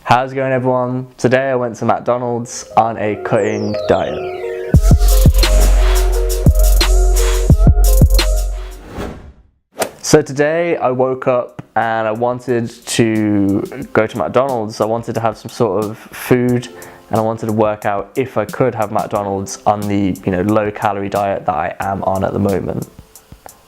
How's it going, everyone? Today I went to McDonald's on a cutting diet. So today I woke up and I wanted to go to McDonald's. I wanted to have some sort of food and I wanted to work out if I could have McDonald's on the low calorie diet that I am on at the moment.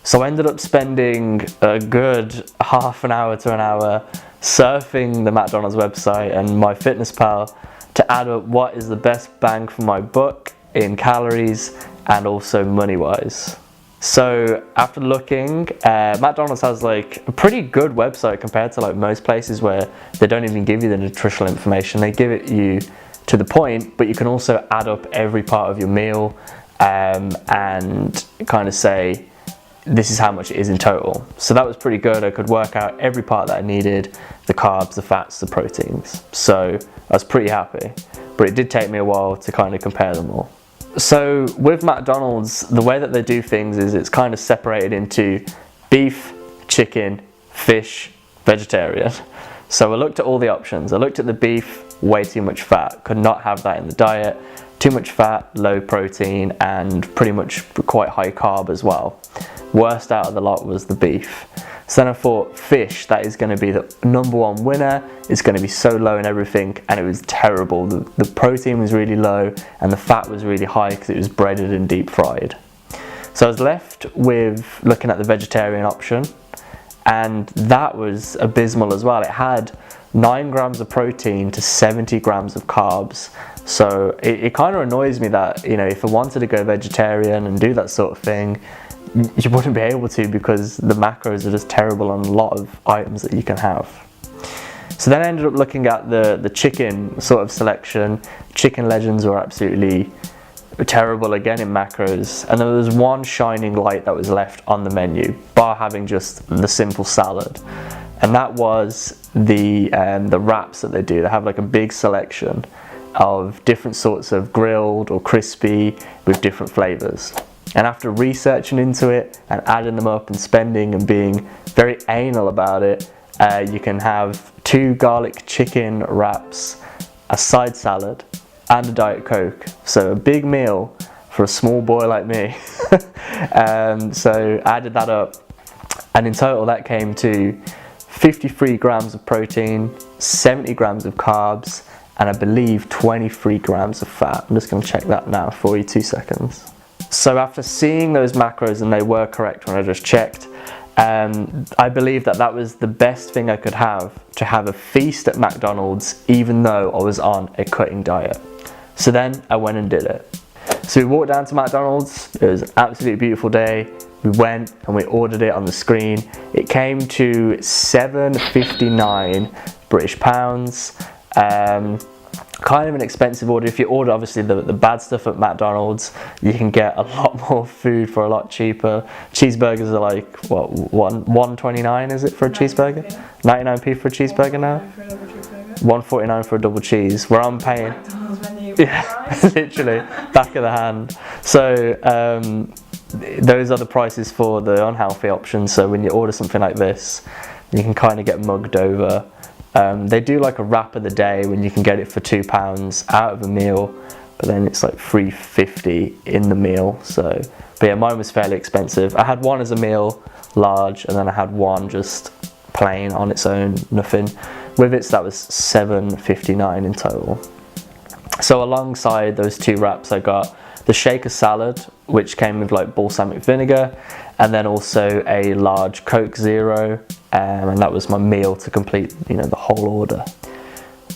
So I ended up spending a good half an hour to an hour surfing the McDonald's website and MyFitnessPal to add up what is the best bang for my buck in calories and also money wise. So after looking, McDonald's has like a pretty good website compared to like most places where they don't even give you the nutritional information. They give it you to the point, but you can also add up every part of your meal and kind of say this is how much it is in total. So that was pretty good. I could work out every part that I needed, the carbs, the fats, the proteins. So I was pretty happy, but it did take me a while to kind of compare them all. So with McDonald's, the way that they do things is it's kind of separated into beef, chicken, fish, vegetarian. So I looked at all the options. I looked at the beef, way too much fat, could not have that in the diet. Too much fat, low protein, and pretty much quite high carb as well. Worst out of the lot was the beef. So then I thought fish, that is going to be the #1 winner. It's going to be so low in everything, and it was terrible. The protein was really low and the fat was really high because it was breaded and deep fried. So I was left with looking at the vegetarian option, and that was abysmal as well. It had 9 grams of protein to 70 grams of carbs. So it kind of annoys me that, if I wanted to go vegetarian and do that sort of thing, you wouldn't be able to because the macros are just terrible on a lot of items that you can have. So then I ended up looking at the chicken sort of selection. Chicken Legends were absolutely terrible again in macros, and there was one shining light that was left on the menu, bar having just the simple salad, and that was the wraps that they do. They have like a big selection of different sorts of grilled or crispy with different flavors. And after researching into it and adding them up and spending and being very anal about it, you can have 2 garlic chicken wraps, a side salad, and a Diet Coke. So a big meal for a small boy like me. So I added that up, and in total that came to 53 grams of protein, 70 grams of carbs, and I believe 23 grams of fat. I'm just going to check that now for you, 2 seconds. So after seeing those macros, and they were correct when I just checked, I believe that was the best thing I could have to have a feast at McDonald's, even though I was on a cutting diet. So then I went and did it. So we walked down to McDonald's. It was an absolutely beautiful day. We went and we ordered it on the screen. It came to £7.59 British pounds. Kind of an expensive order. If you order obviously the bad stuff at McDonald's, you can get a lot more food for a lot cheaper. Cheeseburgers are like what, $1.29 is it for a cheeseburger? 99p for a cheeseburger now? $1.49 for a double cheese. Where I'm paying, yeah, literally back of the hand. So those are the prices for the unhealthy options. So when you order something like this, you can kind of get mugged over. They do like a wrap of the day when you can get it for £2 out of a meal, but then it's like $3.50 in the meal. So, but yeah, mine was fairly expensive. I had one as a meal, large, and then I had one just plain on its own, nothing with it. So that was $7.59 in total. So alongside those 2 wraps, I got the shaker salad, which came with like balsamic vinegar, and then also a large Coke Zero, and that was my meal to complete the whole order.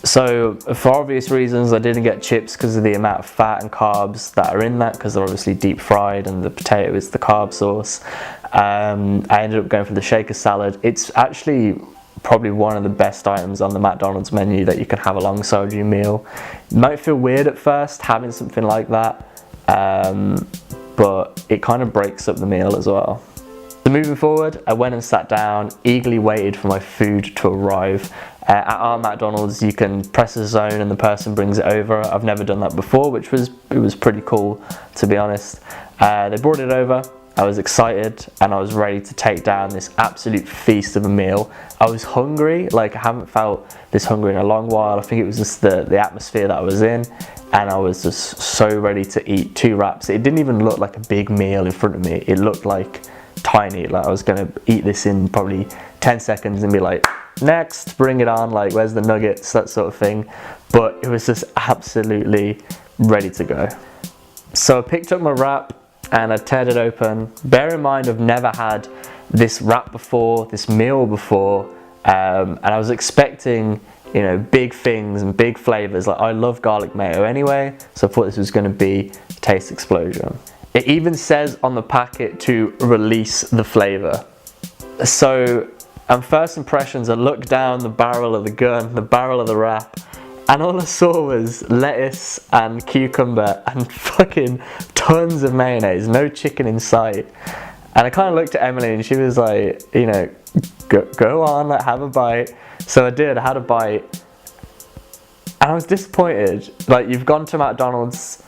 So for obvious reasons I didn't get chips because of the amount of fat and carbs that are in that, because they're obviously deep fried and the potato is the carb source. I ended up going for the shaker salad. It's actually probably one of the best items on the McDonald's menu that you can have alongside your meal. It might feel weird at first having something like that, but it kind of breaks up the meal as well. So moving forward, I went and sat down, eagerly waited for my food to arrive. At our McDonald's, you can press a zone and the person brings it over. I've never done that before, it was pretty cool, to be honest. They brought it over, I was excited and I was ready to take down this absolute feast of a meal. I was hungry, like I haven't felt this hungry in a long while. I think it was just the atmosphere that I was in, and I was just so ready to eat 2 wraps. It didn't even look like a big meal in front of me. It looked like tiny, like I was gonna eat this in probably 10 seconds and be like, next, bring it on, like where's the nuggets, that sort of thing. But it was just absolutely ready to go. So I picked up my wrap and I teared it open. Bear in mind, I've never had this wrap before, this meal before, and I was expecting, you know, big things and big flavors. Like I love garlic mayo anyway, so I thought this was going to be a taste explosion. It even says on the packet to release the flavor. So first impressions, I looked down the barrel of the gun, the barrel of the wrap, and all I saw was lettuce and cucumber and fucking tons of mayonnaise, no chicken in sight. And I kind of looked at Emily and she was like, you know, go on, like have a bite. So I did, I had a bite. And I was disappointed. Like, you've gone to McDonald's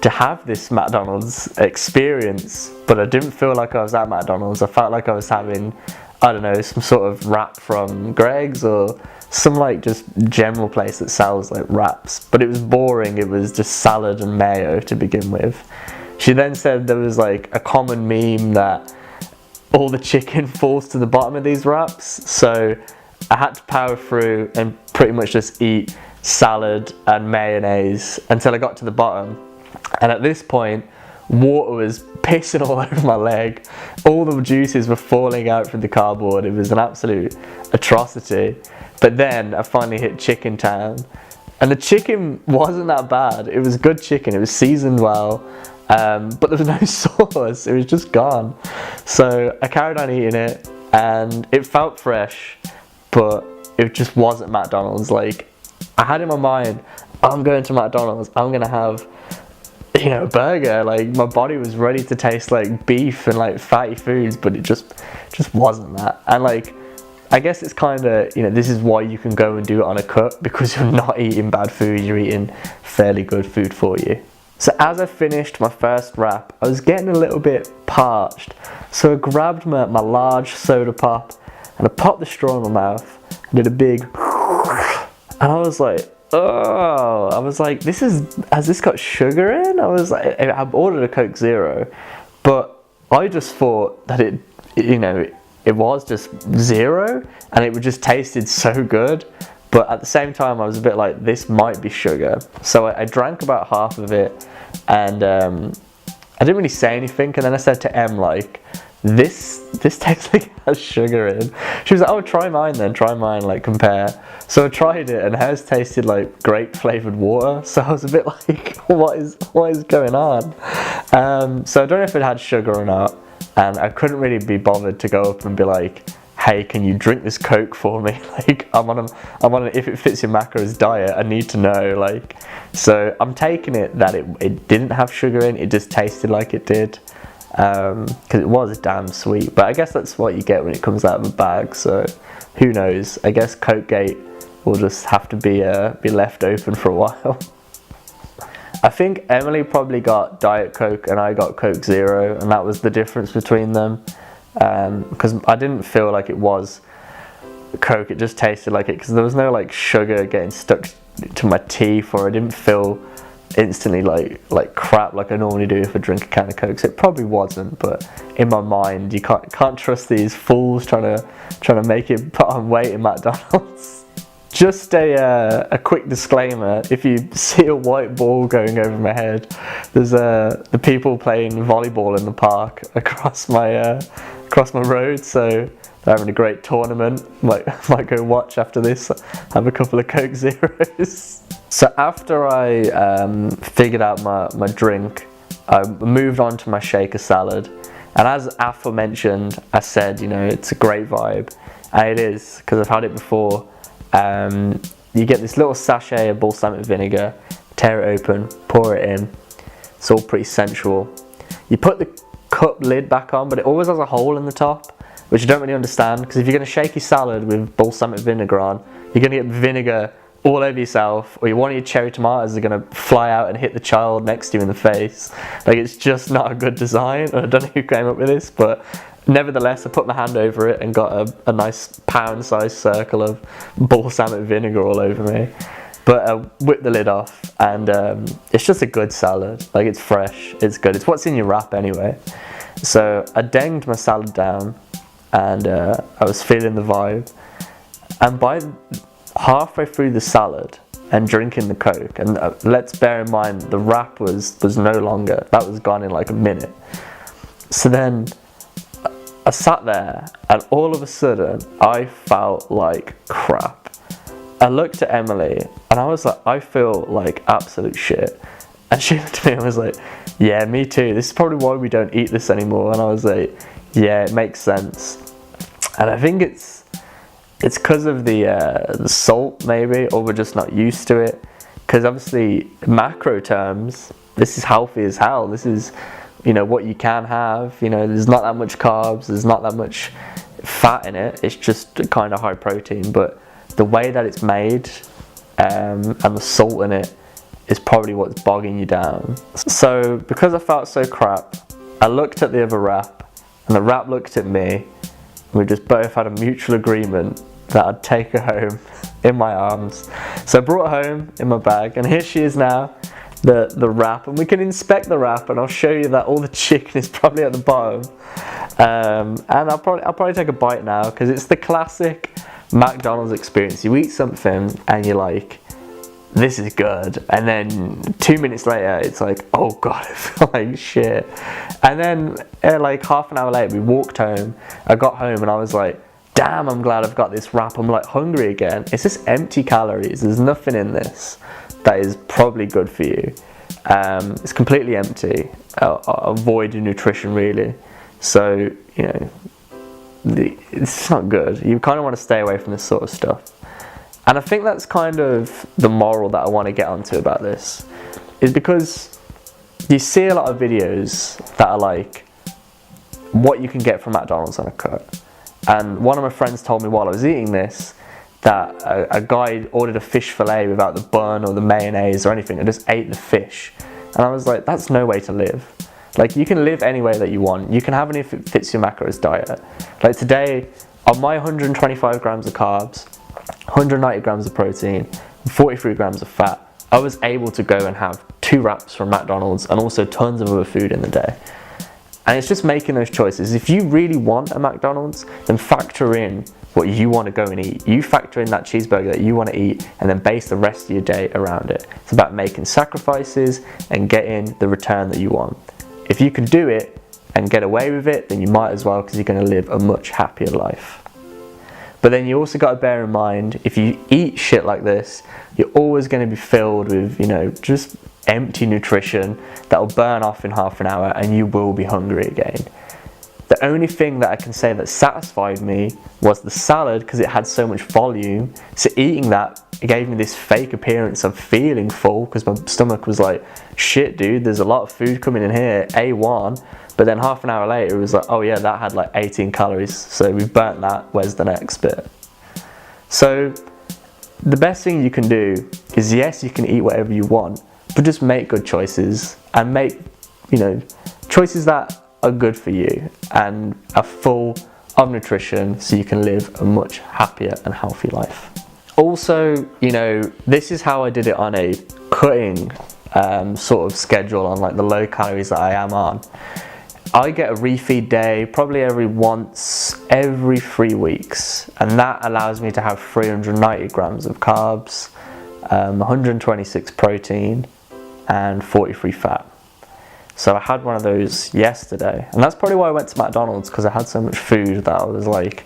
to have this McDonald's experience, but I didn't feel like I was at McDonald's. I felt like I was having, I don't know, some sort of wrap from Greg's or some like just general place that sells like wraps. But it was boring, it was just salad and mayo to begin with. She then said there was like a common meme that all the chicken falls to the bottom of these wraps. So I had to power through and pretty much just eat salad and mayonnaise until I got to the bottom. And at this point, water was pissing all over my leg. All the juices were falling out from the cardboard. It was an absolute atrocity. But then I finally hit Chicken Town. And the chicken wasn't that bad. It was good chicken. It was seasoned well. But there was no sauce. It was just gone. So I carried on eating it. And it felt fresh. But it just wasn't McDonald's. Like, I had in my mind, I'm going to McDonald's. I'm going to have, you know, a burger. Like, my body was ready to taste like beef and like fatty foods, but it just wasn't that. And like, I guess it's kind of, you know, this is why you can go and do it on a cut, because you're not eating bad food, you're eating fairly good food for you. So as I finished my first wrap, I was getting a little bit parched. So I grabbed my large soda pop and I popped the straw in my mouth and did a big, and I was like, oh, I was like, has this got sugar in? I was like, I ordered a Coke Zero, but I just thought that it, you know, it was just zero and it just tasted so good. But at the same time, I was a bit like, this might be sugar. So I drank about half of it and I didn't really say anything. And then I said to Em, like, this tastes like it has sugar in. She was like, oh, try mine then, try mine, like compare. So I tried it and hers tasted like grape flavored water. So I was a bit like, what is going on? So I don't know if it had sugar or not. And I couldn't really be bothered to go up and be like, hey, can you drink this Coke for me? Like, I'm on an if it fits your macros diet, I need to know, like. So I'm taking it that it didn't have sugar in, it just tasted like it did. Because it was damn sweet, but I guess that's what you get when it comes out of a bag, so who knows. I guess Cokegate will just have to be left open for a while. I think Emily probably got Diet Coke and I got Coke Zero, and that was the difference between them, because I didn't feel like it was Coke, it just tasted like it, because there was no like sugar getting stuck to my teeth, or I didn't feel instantly like crap like I normally do if I drink a can of Coke. So it probably wasn't, but in my mind, you can't trust these fools trying to make it put on weight in McDonald's. Just a quick disclaimer: if you see a white ball going over my head, there's the people playing volleyball in the park across my road. So they're having a great tournament. Might go watch after this. Have a couple of Coke Zeros. So after I figured out my drink, I moved on to my shaker salad. And as aforementioned, I said, you know, it's a great vibe. And it is, because I've had it before. You get this little sachet of balsamic vinegar, tear it open, pour it in. It's all pretty sensual. You put the cup lid back on, but it always has a hole in the top, which I don't really understand, because if you're going to shake your salad with balsamic vinegar on, you're going to get vinegar all over yourself, or one of your cherry tomatoes are going to fly out and hit the child next to you in the face. Like, it's just not a good design. I don't know who came up with this, but nevertheless, I put my hand over it and got a nice pound-sized circle of balsamic vinegar all over me. But I whipped the lid off, and it's just a good salad. Like, it's fresh, it's good. It's what's in your wrap anyway. So I danged my salad down, and I was feeling the vibe. And by halfway through the salad and drinking the Coke, and let's bear in mind the wrap was no longer, that was gone in like a minute. So then I sat there, and all of a sudden I felt like crap. I looked at Emily and I was like, I feel like absolute shit. And she looked at me and was like, yeah, me too. This is probably why we don't eat this anymore. And I was like, yeah, it makes sense. And I think it's because of the salt, maybe, or we're just not used to it. Because obviously, macro terms, this is healthy as hell. This is, you know, what you can have. You know, there's not that much carbs, there's not that much fat in it. It's just kind of high protein. But the way that it's made and the salt in it is probably what's bogging you down. So because I felt so crap, I looked at the other wrap, and the wrap looked at me. We just both had a mutual agreement that I'd take her home in my arms. So I brought her home in my bag, and here she is now, the wrap, and we can inspect the wrap, and I'll show you that all the chicken is probably at the bottom. And I'll probably take a bite now, because it's the classic McDonald's experience. You eat something and you're like, this is good, and then 2 minutes later it's like, oh god, I feel like shit. And then like half an hour later we walked home. I got home and I was like, damn, I'm glad I've got this wrap. I'm like hungry again. It's just empty calories. There's nothing in this that is probably good for you. It's completely empty, void of nutrition really. So, you know, it's not good. You kind of want to stay away from this sort of stuff. And I think that's kind of the moral that I want to get onto about this, is because you see a lot of videos that are like what you can get from McDonald's on a cut. And one of my friends told me while I was eating this that a guy ordered a fish fillet without the bun or the mayonnaise or anything and just ate the fish. And I was like, that's no way to live. Like, you can live any way that you want. You can have it if it fits your macros diet. Like today, on my 125 grams of carbs, 190 grams of protein, 43 grams of fat, I was able to go and have 2 wraps from McDonald's and also tons of other food in the day. And it's just making those choices. If you really want a McDonald's, then factor in what you want to go and eat. You factor in that cheeseburger that you want to eat, and then base the rest of your day around it. It's about making sacrifices and getting the return that you want. If you can do it and get away with it, then you might as well, because you're going to live a much happier life. But then you also got to bear in mind, if you eat shit like this, you're always going to be filled with, you know, just empty nutrition that will burn off in half an hour, and you will be hungry again. The only thing that I can say that satisfied me was the salad, because it had so much volume. So eating that, it gave me this fake appearance of feeling full, because my stomach was like, shit dude, there's a lot of food coming in here, A1. But then half an hour later, it was like, oh yeah, that had like 18 calories. So we've burnt that, where's the next bit? So the best thing you can do is, yes, you can eat whatever you want, but just make good choices, and make, you know, choices that are good for you and are full of nutrition, so you can live a much happier and healthy life. Also, you know, this is how I did it on a cutting sort of schedule, on like the low calories that I am on. I get a refeed day probably once every 3 weeks, and that allows me to have 390 grams of carbs, 126 protein, and 43 fat. So I had one of those yesterday, and that's probably why I went to McDonald's, because I had so much food that I was like,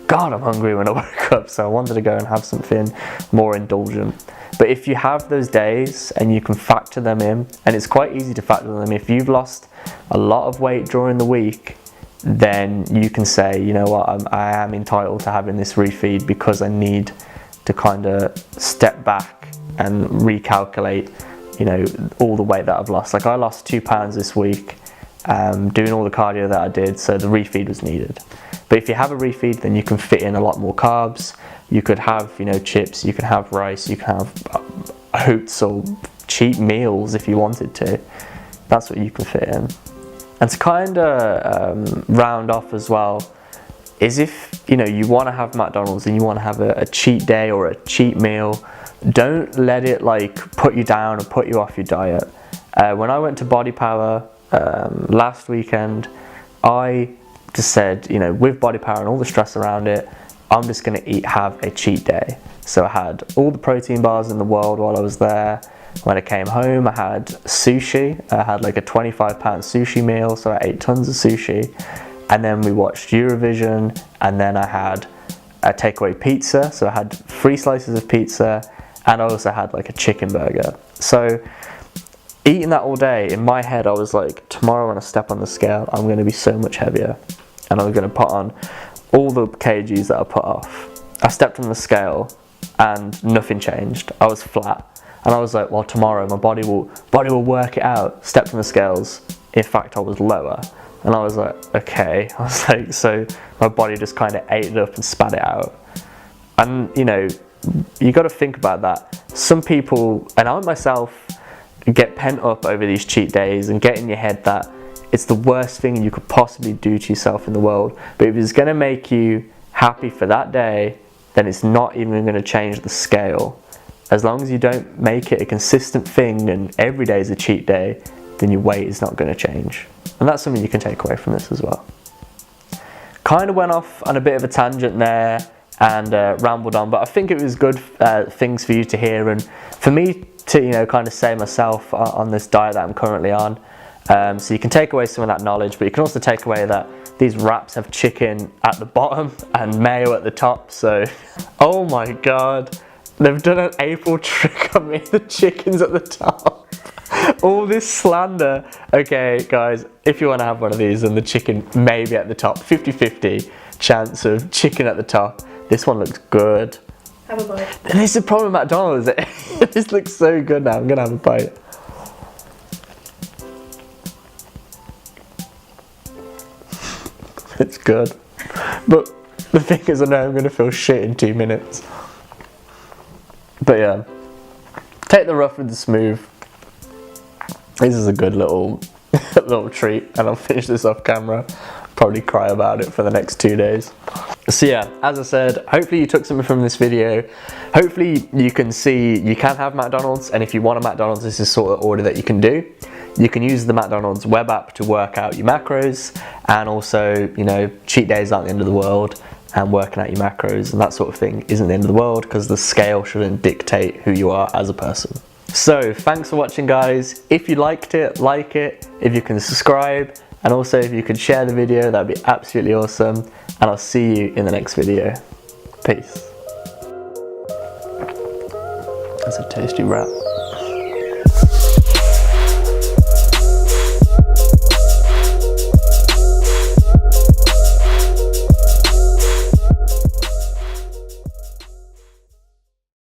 God, I'm hungry when I woke up, so I wanted to go and have something more indulgent. But if you have those days and you can factor them in, and it's quite easy to factor them in, if you've lost a lot of weight during the week, then you can say, you know what, I am entitled to having this refeed, because I need to kind of step back and recalculate, you know, all the weight that I've lost. Like, I lost 2 pounds this week doing all the cardio that I did, so the refeed was needed. But if you have a refeed, then you can fit in a lot more carbs. You could have, you know, chips, you can have rice, you can have oats or cheap meals if you wanted to. That's what you can fit in. And to kind of round off as well, is if, you know, you want to have McDonald's and you want to have a cheat day or a cheat meal, don't let it like put you down or put you off your diet. When I went to Body Power last weekend, I just said, you know, with Body Power and all the stress around it, I'm just going to have a cheat day. So I had all the protein bars in the world while I was there. When I came home, I had sushi. I had like a 25-pound sushi meal, so I ate tons of sushi. And then we watched Eurovision, and then I had a takeaway pizza. So I had 3 slices of pizza, and I also had like a chicken burger. So eating that all day, in my head I was like, tomorrow when I step on the scale, I'm going to be so much heavier. And I was going to put on all the kgs that I put off. I stepped on the scale and nothing changed. I was flat. And I was like, well, tomorrow my body will work it out. Stepped on the scales. In fact, I was lower. And I was like, okay. I was like, so my body just kind of ate it up and spat it out. And, you know, you got to think about that. Some people, and I myself, get pent up over these cheat days and get in your head that it's the worst thing you could possibly do to yourself in the world. But if it's going to make you happy for that day, then it's not even going to change the scale. As long as you don't make it a consistent thing and every day is a cheat day, then your weight is not going to change. And that's something you can take away from this as well. Kind of went off on a bit of a tangent there and rambled on, but I think it was good things for you to hear and for me to, you know, kind of say myself on this diet that I'm currently on. So you can take away some of that knowledge, but you can also take away that these wraps have chicken at the bottom and mayo at the top. So, oh my God. They've done an April trick on me, the chicken's at the top. All this slander. Okay, guys, if you want to have one of these, then the chicken may be at the top. 50-50 chance of chicken at the top. This one looks good. Have a bite. This is the problem with McDonald's. This looks so good now. I'm going to have a bite. It's good. But the thing is, I know I'm going to feel shit in 2 minutes. But yeah, take the rough with the smooth. This is a good little treat, and I'll finish this off camera. Probably cry about it for the next 2 days. So yeah, as I said, hopefully you took something from this video. Hopefully you can see you can have McDonald's, and if you want a McDonald's, this is sort of order that you can do. You can use the McDonald's web app to work out your macros, and also, you know, cheat days aren't the end of the world, and working out your macros and that sort of thing isn't the end of the world, because the scale shouldn't dictate who you are as a person. So thanks for watching, guys. If you liked it, like it. If you can subscribe, and also if you could share the video, that'd be absolutely awesome. And I'll see you in the next video. Peace. That's a tasty wrap.